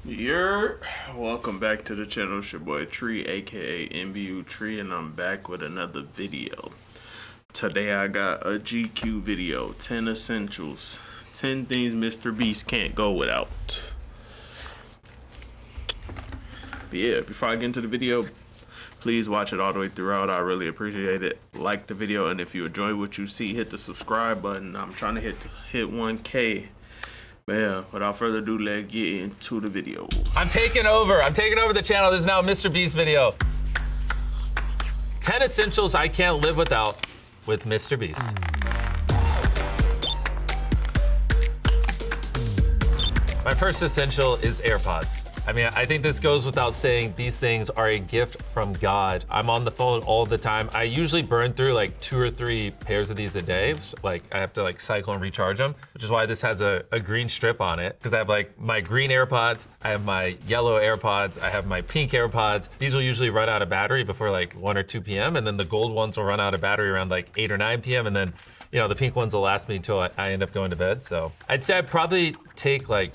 Welcome back to the channel. It's your boy Tree, aka MBU Tree, and I'm back with another video. Today I got a GQ video, 10 essentials, 10 things MrBeast can't go without. But yeah, before I get into the video, please watch it all the way throughout. I really appreciate it. Like the video, and if you enjoy what you see, hit the subscribe button. I'm trying to hit 1K. But yeah, without further ado, let's get into the video. I'm taking over the channel. This is now a MrBeast video. 10 essentials I can't live without with MrBeast. My first essential is AirPods. I mean, I think this goes without saying, these things are a gift from God. I'm on the phone all the time. I usually burn through like 2 or 3 pairs of these a day. So, like, I have to like cycle and recharge them, which is why this has a green strip on it. Because I have like my green AirPods, I have my yellow AirPods, I have my pink AirPods. These will usually run out of battery before like 1 or 2 p.m. And then the gold ones will run out of battery around like 8 or 9 p.m. And then, you know, the pink ones will last me until I end up going to bed. So I'd say I'd probably take like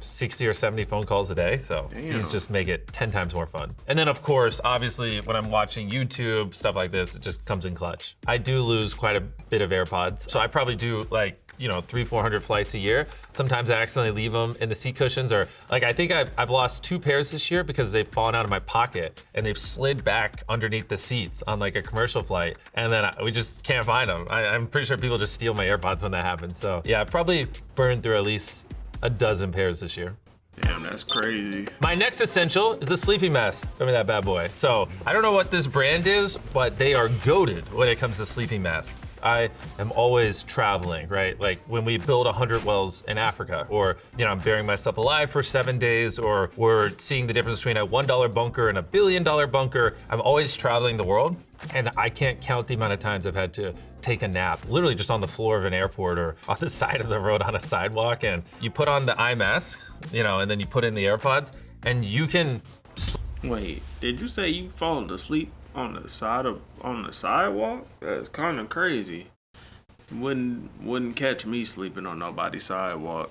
60 or 70 phone calls a day, so these just make it 10 times more fun. And then of course, obviously, when I'm watching YouTube, stuff like this, it just comes in clutch. I do lose quite a bit of AirPods, so I probably do like, you know, 300-400 flights a year. Sometimes I accidentally leave them in the seat cushions, or like I think I've lost 2 pairs this year because they've fallen out of my pocket and they've slid back underneath the seats on like a commercial flight, and then we just can't find them. I'm pretty sure people just steal my AirPods when that happens. So yeah, I probably burned through at least a dozen pairs this year. Damn, that's crazy. My next essential is a sleeping mask. Give me that bad boy. So I don't know what this brand is, but they are goated when it comes to sleeping masks. I am always traveling, right? Like when we build 100 wells in Africa, or, you know, I'm burying myself alive for 7 days, or we're seeing the difference between a $1 bunker and a $1 billion bunker. I'm always traveling the world, and I can't count the amount of times I've had to take a nap, literally just on the floor of an airport or on the side of the road on a sidewalk. And you put on the eye mask, you know, and then you put in the AirPods, and you can. Wait, did you say you fallen asleep on the sidewalk? That's kind of crazy. Wouldn't catch me sleeping on nobody's sidewalk.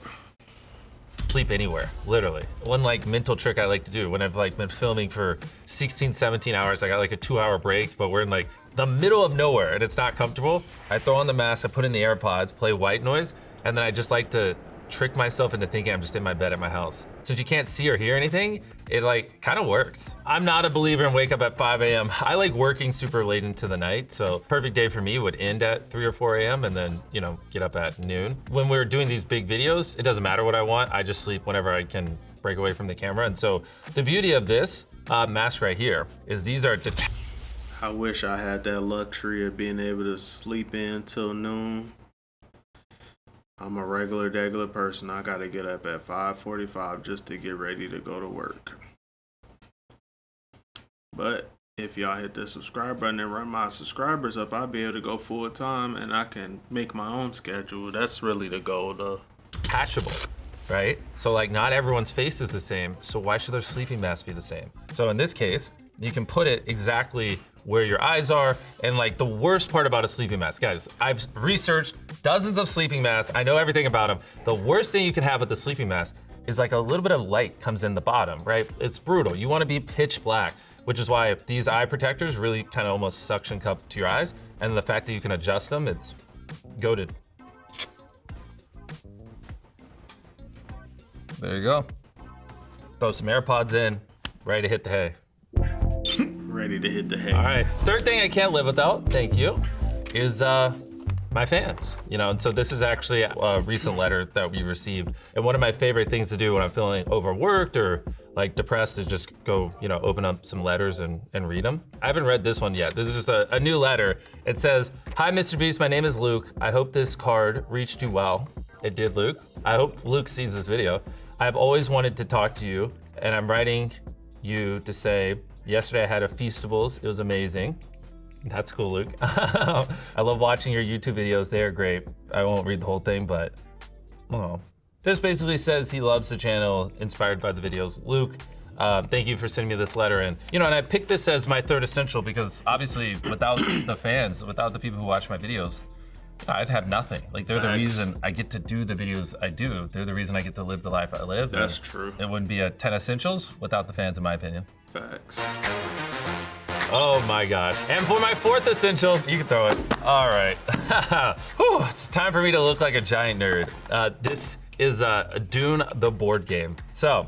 Sleep anywhere, literally. One like mental trick I like to do when I've like been filming for 16, 17 hours, I got like a 2-hour break, but we're in like the middle of nowhere and it's not comfortable. I throw on the mask, I put in the AirPods, play white noise, and then I just like to trick myself into thinking I'm just in my bed at my house. Since you can't see or hear anything, it like kind of works. I'm not a believer in wake up at 5 a.m. I like working super late into the night, so perfect day for me would end at 3 or 4 a.m. and then, you know, get up at noon. When we're doing these big videos, it doesn't matter what I want. I just sleep whenever I can break away from the camera. And so the beauty of this mask right here is these are I wish I had that luxury of being able to sleep in till noon. I'm a regular person. I gotta get up at 5:45 just to get ready to go to work. But if y'all hit the subscribe button and run my subscribers up, I'll be able to go full time and I can make my own schedule. That's really the goal though. Patchable, right? So like not everyone's face is the same, so why should their sleeping mask be the same? So in this case, you can put it exactly where your eyes are. And like the worst part about a sleeping mask, guys, I've researched dozens of sleeping masks. I know everything about them. The worst thing you can have with the sleeping mask is like a little bit of light comes in the bottom, right? It's brutal. You want to be pitch black, which is why these eye protectors really kind of almost suction cup to your eyes. And the fact that you can adjust them, it's goated. There you go. Throw some AirPods in, ready to hit the hay. Ready to hit the hay. All right, third thing I can't live without, thank you, is my fans. You know, and so this is actually a recent letter that we received. And one of my favorite things to do when I'm feeling overworked or like depressed is just go, you know, open up some letters and read them. I haven't read this one yet. This is just a new letter. It says, "Hi, MrBeast, my name is Luke. I hope this card reached you well." It did, Luke. I hope Luke sees this video. "I've always wanted to talk to you, and I'm writing you to say, yesterday I had a Feastables. It was amazing." That's cool, Luke. "I love watching your YouTube videos. They are great." I won't read the whole thing, but oh. This basically says he loves the channel, inspired by the videos. Luke, thank you for sending me this letter. And you know, and I picked this as my third essential because obviously without the fans, without the people who watch my videos, I'd have nothing. Like, they're the Facts. reason I get to do the videos I do. They're the reason I get to live the life I live. That's true. It wouldn't be a 10 essentials without the fans, in my opinion. Facts. Oh my gosh. And for my 4th essential, you can throw it. All right. Whew, it's time for me to look like a giant nerd. This is Dune, the board game. So,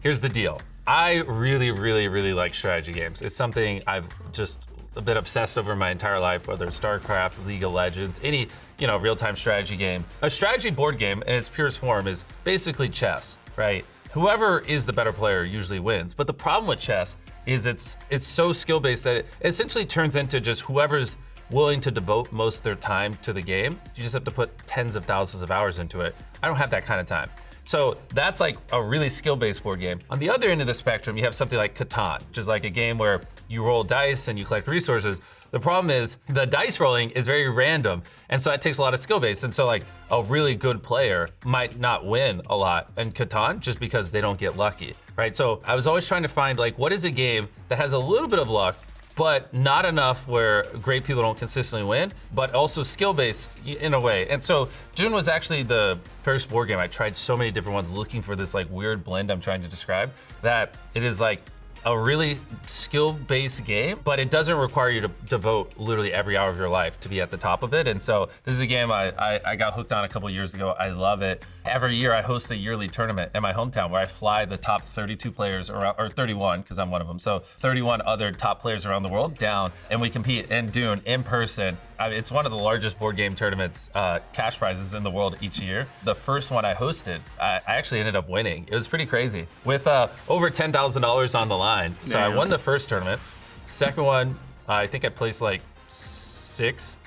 here's the deal. I really, really, really like strategy games. It's something I've just been obsessed over my entire life, whether it's StarCraft, League of Legends, any, real-time strategy game. A strategy board game in its purest form is basically chess, right? Whoever is the better player usually wins. But the problem with chess is it's so skill-based that it essentially turns into just whoever's willing to devote most of their time to the game. You just have to put tens of thousands of hours into it. I don't have that kind of time. So that's like a really skill-based board game. On the other end of the spectrum, you have something like Catan, which is like a game where you roll dice and you collect resources. The problem is the dice rolling is very random, and so that takes a lot of skill base. And so like a really good player might not win a lot in Catan just because they don't get lucky, right? So I was always trying to find like, what is a game that has a little bit of luck, but not enough where great people don't consistently win, but also skill-based in a way. And so Dune was actually the first board game. I tried so many different ones looking for this like weird blend I'm trying to describe, that it is like a really skill-based game, but it doesn't require you to devote literally every hour of your life to be at the top of it. And so this is a game I got hooked on a couple years ago. I love it. Every year I host a yearly tournament in my hometown where I fly the top 32 players around, or 31, because I'm one of them. So 31 other top players around the world down, and we compete in Dune in person. It's one of the largest board game tournaments, cash prizes in the world each year. The first one I hosted, I actually ended up winning. It was pretty crazy with over $10,000 on the line. So I won the first tournament. Second one, I think I placed like 6th.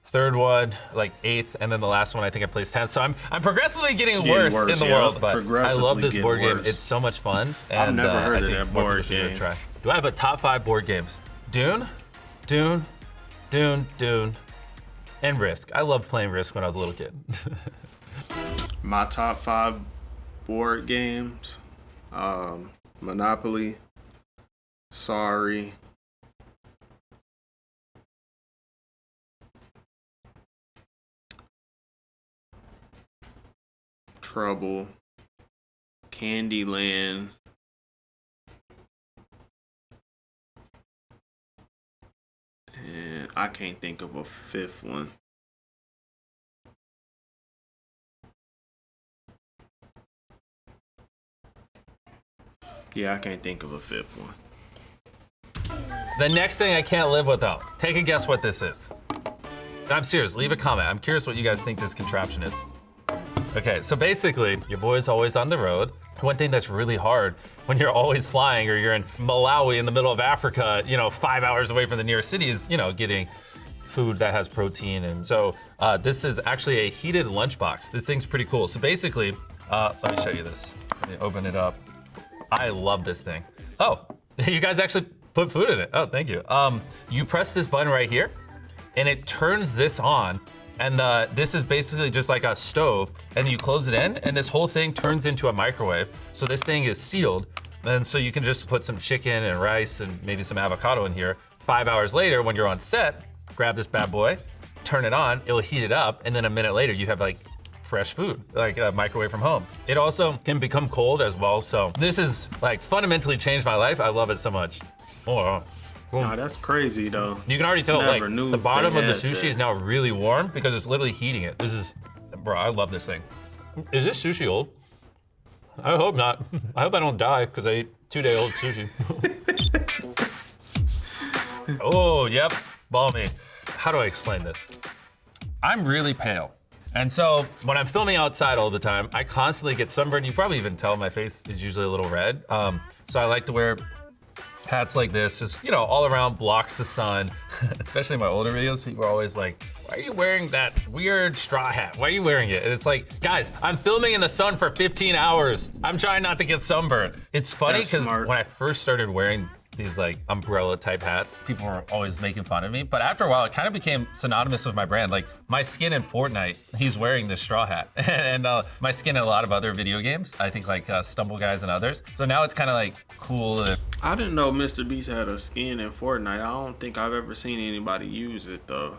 Third one, like 8th, and then the last one, I think I placed 10th. So I'm progressively getting worse in the world, but I love this board game. It's so much fun. I've And, never heard I of think that more board people should give it a game. try. Do I have a top 5 board games? Dune, and Risk. I loved playing Risk when I was a little kid. My top 5 board games: Monopoly, Sorry, Trouble, Candyland, and I can't think of a 5th one. Yeah, I can't think of a 5th one. The next thing I can't live without. Take a guess what this is. I'm serious, leave a comment. I'm curious what you guys think this contraption is. Okay, so basically, your boy's always on the road. One thing that's really hard when you're always flying or you're in Malawi in the middle of Africa, 5 hours away from the nearest city is, getting food that has protein. And so this is actually a heated lunchbox. This thing's pretty cool. So basically, let me show you this. Let me open it up. I love this thing. Oh, you guys actually put food in it. Oh, thank you. You press this button right here and it turns this on. And this is basically just like a stove, and you close it in, and this whole thing turns into a microwave. So this thing is sealed, and so you can just put some chicken and rice and maybe some avocado in here. 5 hours later, when you're on set, grab this bad boy, turn it on, it'll heat it up, and then a minute later, you have like fresh food, like a microwave from home. It also can become cold as well, so this is like fundamentally changed my life. I love it so much. Oh. Nah, that's crazy though. You can already tell Never like knew the bottom they of the had sushi that. is now really warm because it's literally heating it. This is, bro, I love this thing. Is this sushi old? I hope not. I hope I don't die because I ate 2-day-old sushi. Oh, yep, balmy. How do I explain this? I'm really pale. And so when I'm filming outside all the time, I constantly get sunburned. You probably even tell my face is usually a little red. So I like to wear hats like this, just, all around, blocks the sun. Especially in my older videos, people are always like, why are you wearing that weird straw hat? Why are you wearing it? And it's like, guys, I'm filming in the sun for 15 hours. I'm trying not to get sunburned. It's funny That's because smart. when I first started wearing these like umbrella type hats, people were always making fun of me. But after a while, it kind of became synonymous with my brand. Like my skin in Fortnite, he's wearing this straw hat. And my skin in a lot of other video games, I think like Stumble Guys and others. So now it's kind of like cool. I didn't know MrBeast had a skin in Fortnite. I don't think I've ever seen anybody use it though.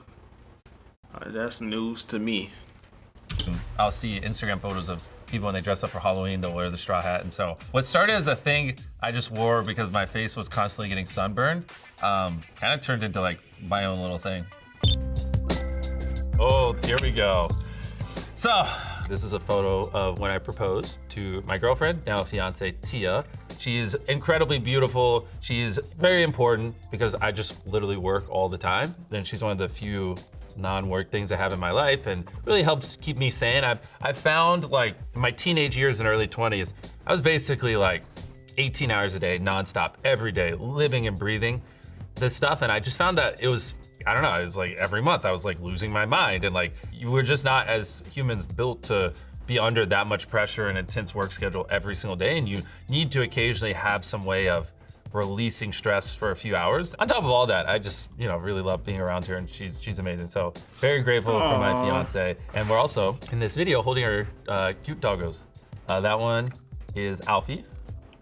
That's news to me. I'll see Instagram photos of people when they dress up for Halloween, they'll wear the straw hat. And so what started as a thing I just wore because my face was constantly getting sunburned, kind of turned into like my own little thing. Oh, here we go. So this is a photo of when I proposed to my girlfriend, now fiance Tia. She's incredibly beautiful. She's very important because I just literally work all the time. And she's one of the few non-work things I have in my life and really helps keep me sane. I've found like in my teenage years and early 20s, I was basically like 18 hours a day, nonstop, every day, living and breathing this stuff. And I just found that it was, I don't know, it was like every month I was like losing my mind. And like, we're just not as humans built to be under that much pressure and intense work schedule every single day. And you need to occasionally have some way of releasing stress for a few hours. On top of all that, I just, really love being around her and she's amazing. So very grateful for my fiance. And we're also in this video holding our cute doggos. That one is Alfie.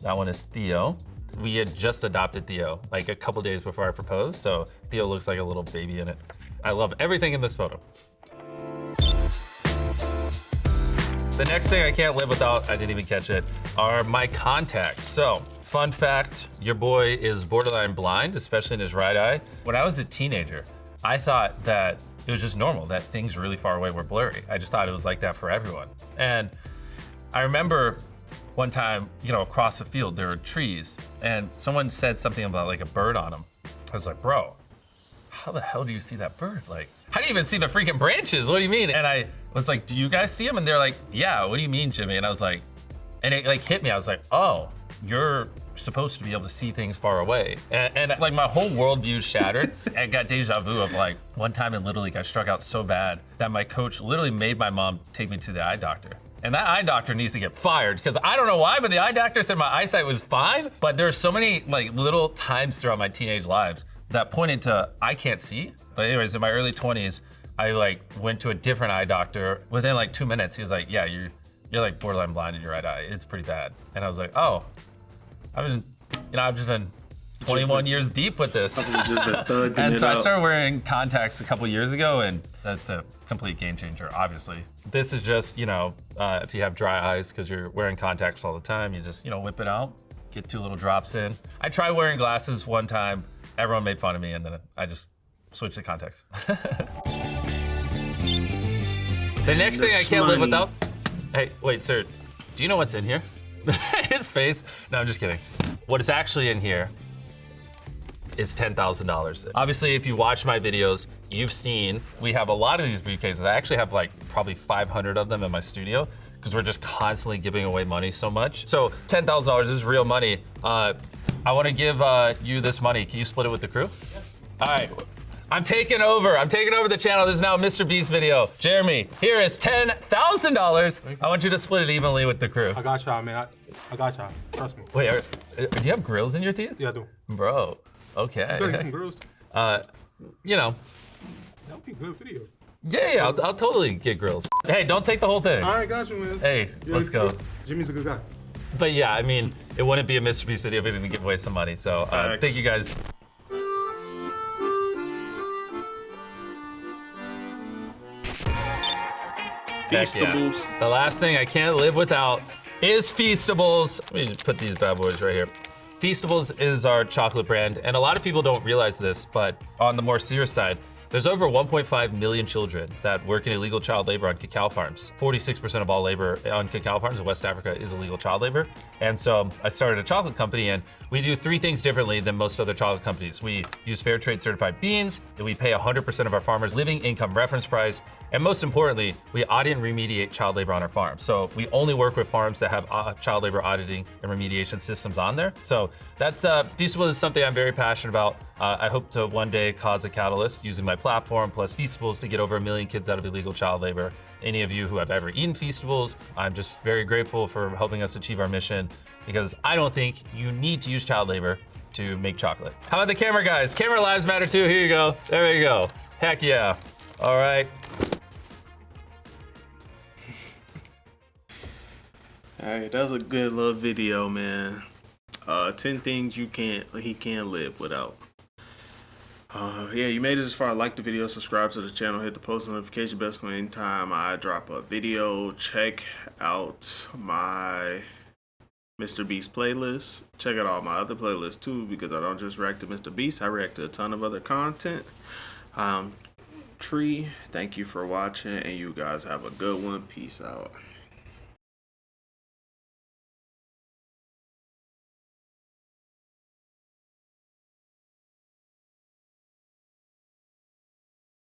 That one is Theo. We had just adopted Theo like a couple days before I proposed. So Theo looks like a little baby in it. I love everything in this photo. The next thing I can't live without, I didn't even catch it, are my contacts. So, fun fact, your boy is borderline blind, especially in his right eye. When I was a teenager, I thought that it was just normal, that things really far away were blurry. I just thought it was like that for everyone. And I remember one time, across the field, there were trees, and someone said something about like a bird on them. I was like, bro, how the hell do you see that bird? Like, how do you even see the freaking branches? What do you mean? And I was like, do you guys see them? And they're like, yeah, what do you mean, Jimmy? And I was like, and it like hit me. I was like, oh, you're supposed to be able to see things far away. And like my whole worldview shattered. I got deja vu of like one time in Little League, I struck out so bad that my coach literally made my mom take me to the eye doctor. And that eye doctor needs to get fired because I don't know why, but the eye doctor said my eyesight was fine. But there's so many like little times throughout my teenage lives that pointed to I can't see. But anyways, in my early 20s, I like went to a different eye doctor. Within like 2 minutes, he was like, yeah, you're like borderline blind in your right eye. It's pretty bad. And I was like, oh, I've just been 21 years deep with this. And so I started wearing contacts a couple years ago, and that's a complete game changer, obviously. This is just, if you have dry eyes because you're wearing contacts all the time, you just, whip it out, get 2 little drops in. I tried wearing glasses one time. Everyone made fun of me, and then I just switched to contacts. The next thing I can't live without. Hey, wait, sir, do you know what's in here? His face. No, I'm just kidding. What is actually in here is $10,000. Obviously, if you watch my videos, you've seen we have a lot of these briefcases. I actually have like probably 500 of them in my studio because we're just constantly giving away money so much. So $10,000 is real money. I want to give you this money. Can you split it with the crew? Yeah. All right. I'm taking over the channel. This is now a MrBeast video. Jeremy, here is $10,000. I want you to split it evenly with the crew. I got y'all, man. I got y'all. Trust me. Wait, do you have grills in your teeth? Yeah, I do. Bro, okay. You gotta get some grills. That would be a good video. Yeah, I'll totally get grills. Hey, don't take the whole thing. All right, got you, man. Hey, let's go. Jimmy's a good guy. But yeah, I mean, it wouldn't be a MrBeast video if we didn't give away some money. So thank you guys. Feastables. Yeah. The last thing I can't live without is Feastables. Let me just put these bad boys right here. Feastables is our chocolate brand, and a lot of people don't realize this, but on the more serious side, there's over 1.5 million children that work in illegal child labor on cacao farms. 46% of all labor on cacao farms in West Africa is illegal child labor. And so I started a chocolate company, and we do 3 things differently than most other chocolate companies. We use fair trade certified beans, and we pay 100% of our farmers living income reference price. And most importantly, we audit and remediate child labor on our farms. So we only work with farms that have child labor auditing and remediation systems on there. So that's, Feastables is something I'm very passionate about. I hope to one day cause a catalyst using my platform plus Feastables to get over 1 million kids out of illegal child labor. Any of you who have ever eaten Feastables, I'm just very grateful for helping us achieve our mission because I don't think you need to use child labor to make chocolate. How about the camera guys? Camera lives matter too. Here you go. There you go. Heck yeah. All right. All right, that was a good little video, man. 10 things he can't live without. Yeah, you made it this far. Like the video, subscribe to the channel, hit the post notification bell so anytime I drop a video. Check out my MrBeast playlist. Check out all my other playlists too, because I don't just react to MrBeast. I react to a ton of other content. Tree, thank you for watching, and you guys have a good one. Peace out.